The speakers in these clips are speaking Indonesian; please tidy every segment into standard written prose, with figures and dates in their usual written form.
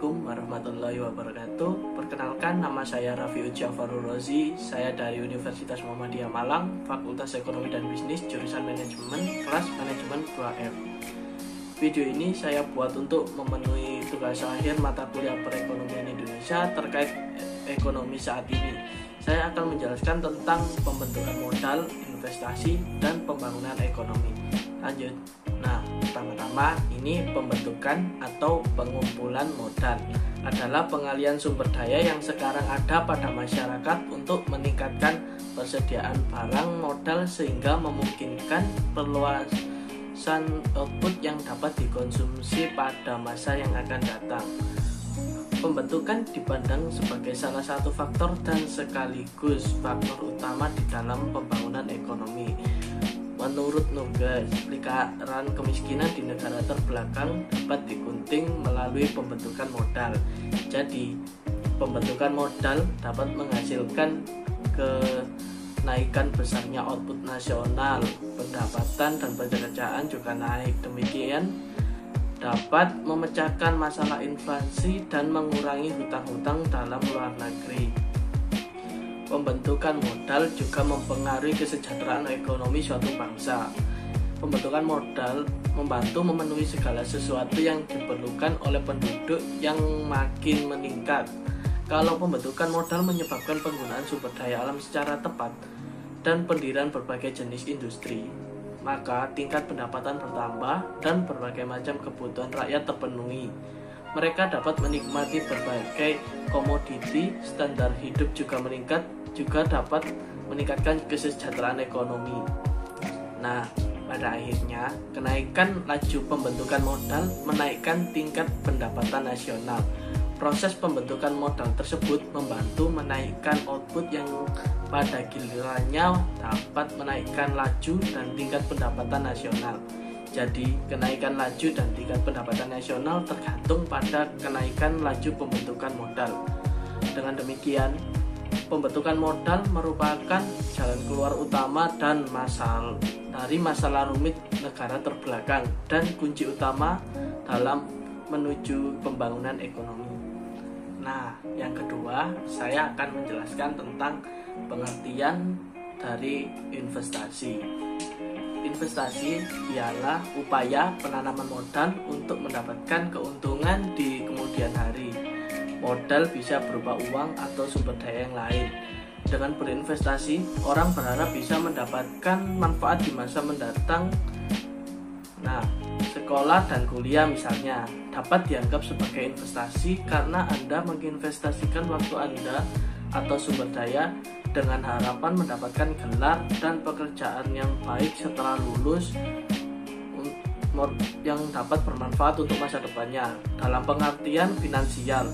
Assalamualaikum warahmatullahi wabarakatuh. Perkenalkan, nama saya Rafiul Jafarul Rozi. Saya dari Universitas Muhammadiyah Malang, Fakultas Ekonomi dan Bisnis, jurusan Manajemen, kelas Manajemen 2F. Video ini saya buat untuk memenuhi tugas akhir mata kuliah perekonomian Indonesia terkait ekonomi saat ini. Saya akan menjelaskan tentang pembentukan modal, investasi, dan pembangunan ekonomi. Lanjut. Nah, pertama-tama ini pembentukan atau pengumpulan modal adalah pengalian sumber daya yang sekarang ada pada masyarakat untuk meningkatkan persediaan barang modal sehingga memungkinkan perluasan output yang dapat dikonsumsi pada masa yang akan datang. Pembentukan dipandang sebagai salah satu faktor dan sekaligus faktor utama di dalam pembangunan ekonomi. Menurut Nugas, lingkaran kemiskinan di negara terbelakang dapat digunting melalui pembentukan modal. Jadi, pembentukan modal dapat menghasilkan kenaikan besarnya output nasional, pendapatan dan pekerjaan juga naik. Demikian dapat memecahkan masalah inflasi dan mengurangi hutang-hutang dalam luar negeri. Pembentukan modal juga mempengaruhi kesejahteraan ekonomi suatu bangsa. Pembentukan modal membantu memenuhi segala sesuatu yang diperlukan oleh penduduk yang makin meningkat. Kalau pembentukan modal menyebabkan penggunaan sumber daya alam secara tepat dan pendirian berbagai jenis industri, maka tingkat pendapatan bertambah dan berbagai macam kebutuhan rakyat terpenuhi. Mereka dapat menikmati berbagai komoditi, standar hidup juga meningkat, juga dapat meningkatkan kesejahteraan ekonomi. Nah, pada akhirnya, kenaikan laju pembentukan modal menaikkan tingkat pendapatan nasional. Proses pembentukan modal tersebut membantu menaikkan output yang pada gilirannya dapat menaikkan laju dan tingkat pendapatan nasional. Jadi, kenaikan laju dan tingkat pendapatan nasional tergantung pada kenaikan laju pembentukan modal. Dengan demikian, pembentukan modal merupakan jalan keluar utama dan dari masalah rumit negara terbelakang dan kunci utama dalam menuju pembangunan ekonomi. Nah, yang kedua, saya akan menjelaskan tentang pengertian dari investasi. Investasi ialah upaya penanaman modal untuk mendapatkan keuntungan di kemudian hari. Modal bisa berupa uang atau sumber daya yang lain. Dengan berinvestasi, orang berharap bisa mendapatkan manfaat di masa mendatang. Nah, sekolah dan kuliah misalnya dapat dianggap sebagai investasi karena Anda menginvestasikan waktu Anda atau sumber daya dengan harapan mendapatkan gelar dan pekerjaan yang baik setelah lulus yang dapat bermanfaat untuk masa depannya. Dalam pengertian finansial,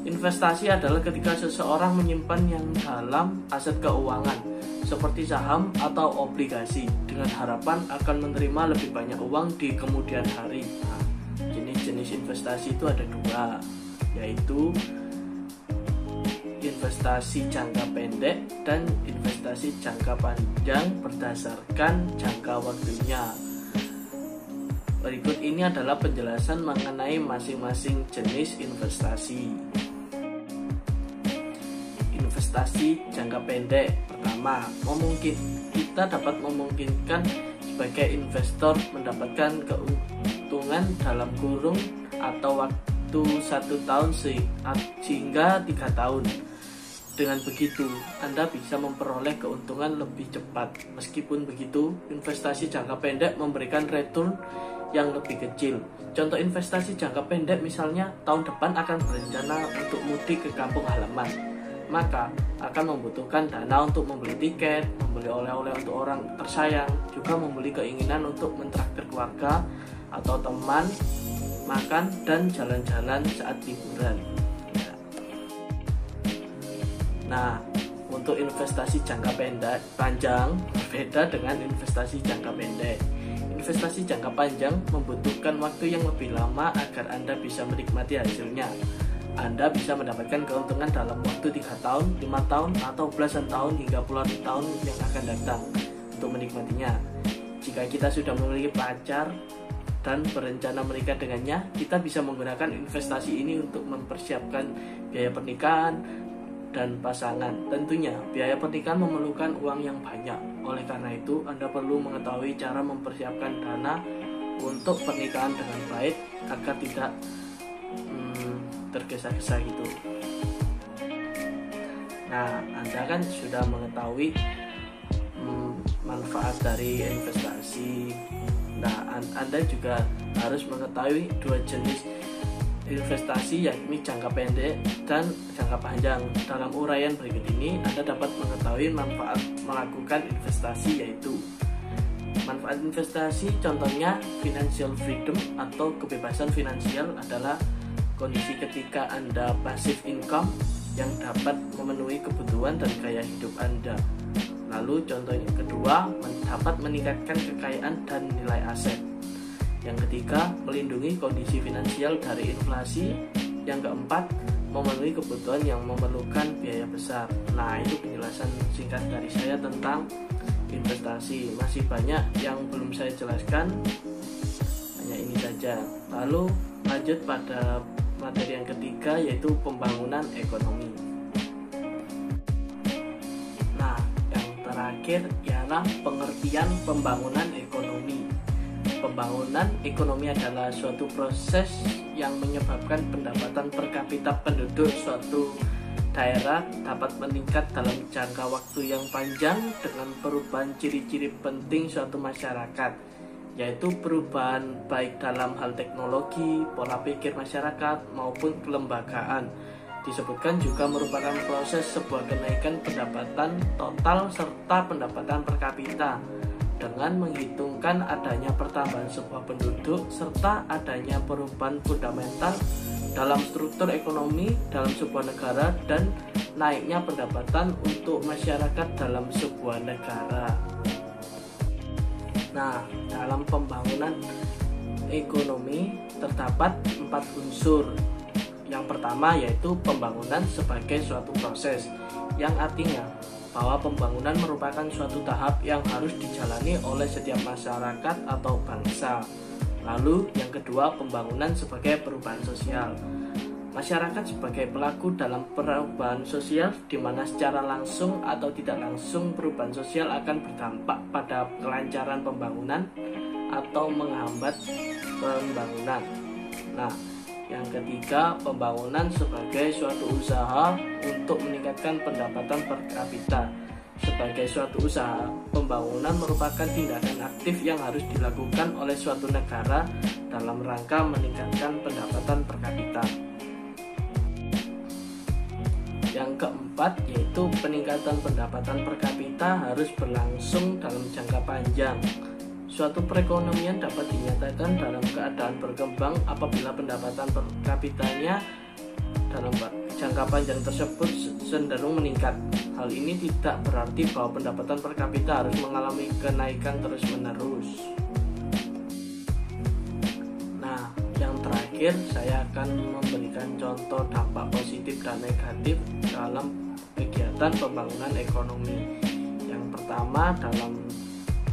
investasi adalah ketika seseorang menyimpan yang dalam aset keuangan seperti saham atau obligasi dengan harapan akan menerima lebih banyak uang di kemudian hari. Nah, jenis-jenis investasi itu ada dua, yaitu investasi jangka pendek dan investasi jangka panjang berdasarkan jangka waktunya. Berikut ini adalah penjelasan mengenai masing-masing jenis investasi. Investasi jangka pendek pertama, kita dapat memungkinkan sebagai investor mendapatkan keuntungan dalam kurun atau waktu 1 tahun sehingga 3 tahun. Dengan begitu, Anda bisa memperoleh keuntungan lebih cepat. Meskipun begitu, investasi jangka pendek memberikan return yang lebih kecil. Contoh investasi jangka pendek misalnya, tahun depan akan berencana untuk mudik ke kampung halaman. Maka akan membutuhkan dana untuk membeli tiket, membeli oleh-oleh untuk orang tersayang, juga membeli keinginan untuk mentraktir keluarga atau teman, makan dan jalan-jalan saat liburan. Nah, untuk investasi jangka panjang berbeda dengan investasi jangka pendek. Investasi jangka panjang membutuhkan waktu yang lebih lama agar Anda bisa menikmati hasilnya. Anda bisa mendapatkan keuntungan dalam waktu 3 tahun, 5 tahun, atau belasan tahun hingga puluhan tahun yang akan datang untuk menikmatinya. Jika kita sudah memiliki pacar dan berencana menikah dengannya, kita bisa menggunakan investasi ini untuk mempersiapkan biaya pernikahan dan pasangan. Tentunya biaya pernikahan memerlukan uang yang banyak. Oleh karena itu, Anda perlu mengetahui cara mempersiapkan dana untuk pernikahan dengan baik agar tidak tergesa-gesa gitu. Nah, Anda kan sudah mengetahui manfaat dari investasi. Nah, Anda juga harus mengetahui dua jenis investasi, yakni jangka pendek dan jangka panjang. Dalam uraian berikut ini, Anda dapat mengetahui manfaat melakukan investasi, yaitu manfaat investasi contohnya financial freedom atau kebebasan finansial adalah kondisi ketika Anda passive income yang dapat memenuhi kebutuhan dan gaya hidup Anda. Lalu contoh yang kedua, dapat meningkatkan kekayaan dan nilai aset. Yang ketiga, melindungi kondisi finansial dari inflasi. Yang keempat, memenuhi kebutuhan yang memerlukan biaya besar. Nah, itu penjelasan singkat dari saya tentang investasi. Masih banyak yang belum saya jelaskan, hanya ini saja. Lalu lanjut pada materi yang ketiga, yaitu pembangunan ekonomi. Terakhir ialah pengertian pembangunan ekonomi. Pembangunan ekonomi adalah suatu proses yang menyebabkan pendapatan per kapita penduduk suatu daerah dapat meningkat dalam jangka waktu yang panjang dengan perubahan ciri-ciri penting suatu masyarakat, yaitu perubahan baik dalam hal teknologi, pola pikir masyarakat maupun kelembagaan. Disebutkan juga merupakan proses sebuah kenaikan pendapatan total serta pendapatan per kapita dengan menghitungkan adanya pertambahan sebuah penduduk serta adanya perubahan fundamental dalam struktur ekonomi dalam sebuah negara dan naiknya pendapatan untuk masyarakat dalam sebuah negara. Nah, dalam pembangunan ekonomi terdapat 4 unsur. Yang pertama yaitu pembangunan sebagai suatu proses, yang artinya bahwa pembangunan merupakan suatu tahap yang harus dijalani oleh setiap masyarakat atau bangsa. Lalu yang kedua, pembangunan sebagai perubahan sosial. Masyarakat sebagai pelaku dalam perubahan sosial, di mana secara langsung atau tidak langsung perubahan sosial akan berdampak pada kelancaran pembangunan atau menghambat pembangunan. Nah, yang ketiga, pembangunan sebagai suatu usaha untuk meningkatkan pendapatan per kapita. Sebagai suatu usaha, pembangunan merupakan tindakan aktif yang harus dilakukan oleh suatu negara dalam rangka meningkatkan pendapatan per kapita. Yang keempat yaitu peningkatan pendapatan per kapita harus berlangsung dalam jangka panjang. Suatu perekonomian dapat dinyatakan dalam keadaan berkembang apabila pendapatan per kapitanya dalam jangka panjang tersebut cenderung meningkat. Hal ini tidak berarti bahwa pendapatan per kapita harus mengalami kenaikan terus-menerus. Nah, yang terakhir saya akan memberikan contoh dampak positif dan negatif dalam kegiatan pembangunan ekonomi. Yang pertama, dalam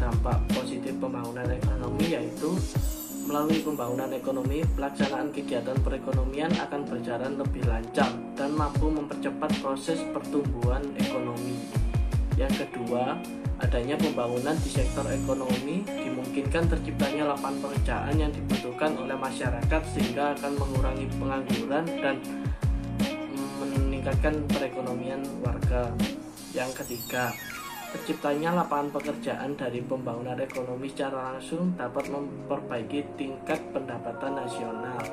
dampak positif pembangunan ekonomi yaitu melalui pembangunan ekonomi, pelaksanaan kegiatan perekonomian akan berjalan lebih lancar dan mampu mempercepat proses pertumbuhan ekonomi. Yang kedua, adanya pembangunan di sektor ekonomi dimungkinkan terciptanya lapangan pekerjaan yang dibutuhkan oleh masyarakat sehingga akan mengurangi pengangguran dan meningkatkan perekonomian warga. Yang ketiga, terciptanya lapangan pekerjaan dari pembangunan ekonomi secara langsung dapat memperbaiki tingkat pendapatan nasional.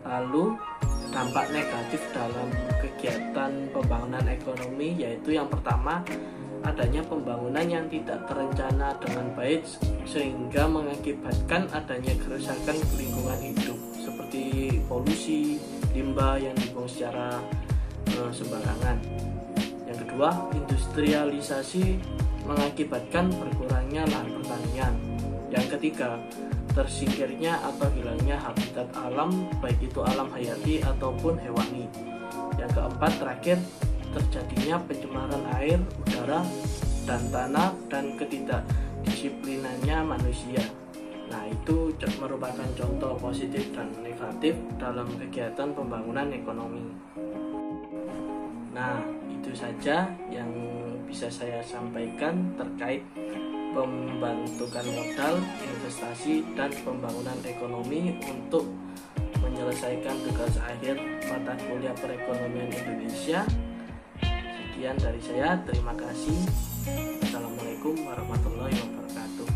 Lalu, dampak negatif dalam kegiatan pembangunan ekonomi yaitu yang pertama, adanya pembangunan yang tidak terencana dengan baik sehingga mengakibatkan adanya kerusakan lingkungan hidup seperti polusi, limbah yang dibuang secara sembarangan. Yang kedua, industrialisasi mengakibatkan berkurangnya lahan pertanian. Yang ketiga, tersingkirnya atau hilangnya habitat alam, baik itu alam hayati ataupun hewani. Yang keempat, terakhir, terjadinya pencemaran air, udara, dan tanah, dan kedisiplinannya manusia. Nah, itu merupakan contoh positif dan negatif dalam kegiatan pembangunan ekonomi. Nah, itu saja yang bisa saya sampaikan terkait pembentukan modal, investasi, dan pembangunan ekonomi untuk menyelesaikan tugas akhir mata kuliah perekonomian Indonesia. Sekian dari saya, terima kasih. Assalamualaikum warahmatullahi wabarakatuh.